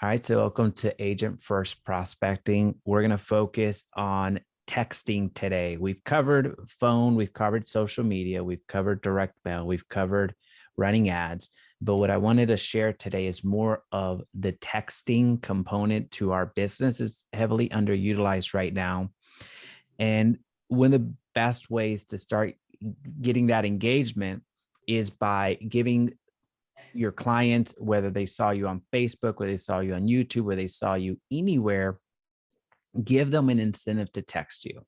All right, so welcome to Agent First Prospecting. We're going to focus on texting today. We've covered phone, we've covered social media, we've covered direct mail, we've covered running ads. But what I wanted to share today is more of the texting component to our business is heavily underutilized right now. And one of the best ways to start getting that engagement is by giving your clients, whether they saw you on Facebook, whether they saw you on YouTube, whether they saw you anywhere, give them an incentive to text you.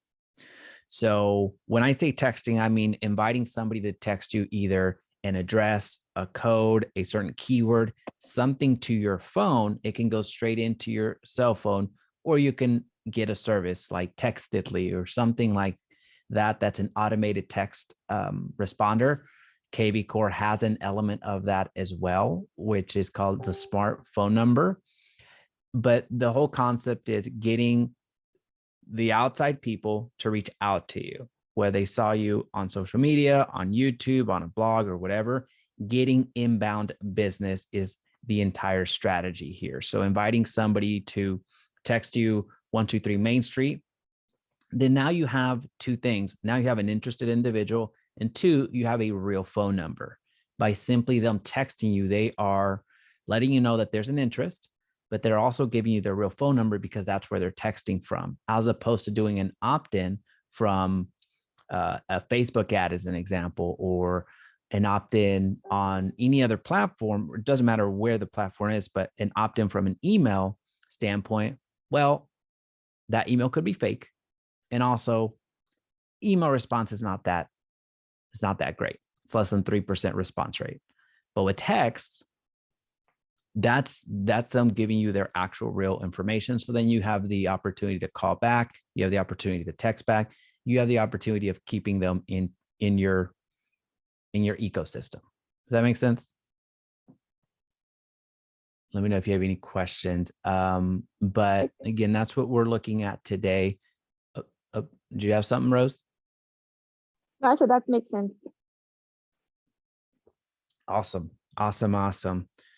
So when I say texting, I mean inviting somebody to text you either an address, a code, a certain keyword, something to your phone. It can go straight into your cell phone, or you can get a service like Textedly or something like that. That's an automated text responder. KB Core has an element of that as well, which is called the smart phone number. But the whole concept is getting the outside people to reach out to you, whether they saw you on social media, on YouTube, on a blog, or whatever. Getting inbound business is the entire strategy here. So inviting somebody to text you 123 Main Street, then now you have two things. Now you have an interested individual, and two, you have a real phone number. By simply them texting you, they are letting you know that there's an interest, but they're also giving you their real phone number because that's where they're texting from, as opposed to doing an opt-in from a Facebook ad as an example, or an opt-in on any other platform. It doesn't matter where the platform is, but an opt-in from an email standpoint, well, that email could be fake. And also email response is not that great. It's less than 3% response rate. But with text, that's them giving you their actual real information. So then you have the opportunity to call back, you have the opportunity to text back, you have the opportunity of keeping them in your ecosystem. Does that make sense? Let me know if you have any questions. But again, that's what we're looking at today. Do you have something, Rose? No, so that makes sense. Awesome.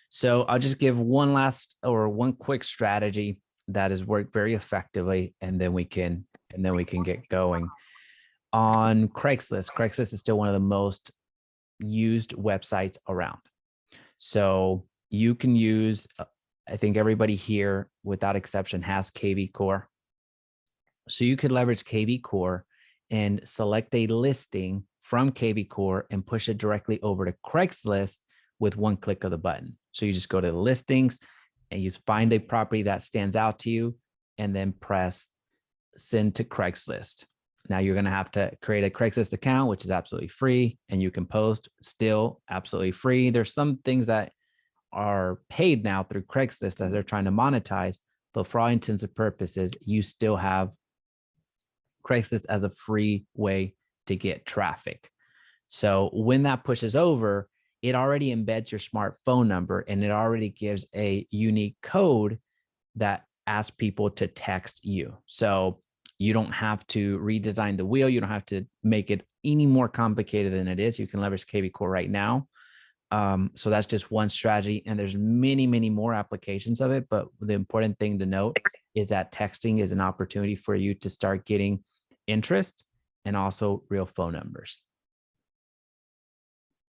So I'll just give one quick strategy that has worked very effectively, and then we can get going. On Craigslist. Craigslist is still one of the most used websites around. So you can use, I think everybody here without exception has KV Core. So you could leverage KV Core and select a listing from KV Core and push it directly over to Craigslist with one click of the button. So you just go to the listings and you find a property that stands out to you and then press send to Craigslist. Now you're going to have to create a Craigslist account, which is absolutely free, and you can post still absolutely free. There's some things that are paid now through Craigslist as they're trying to monetize, but for all intents and purposes, you still have Craigslist as a free way to get traffic. So when that pushes over, it already embeds your smartphone number, and it already gives a unique code that asks people to text you. So you don't have to redesign the wheel. You don't have to make it any more complicated than it is. You can leverage KV Core right now. So that's just one strategy, and there's many, many more applications of it. But the important thing to note is that texting is an opportunity for you to start getting interest and also real phone numbers.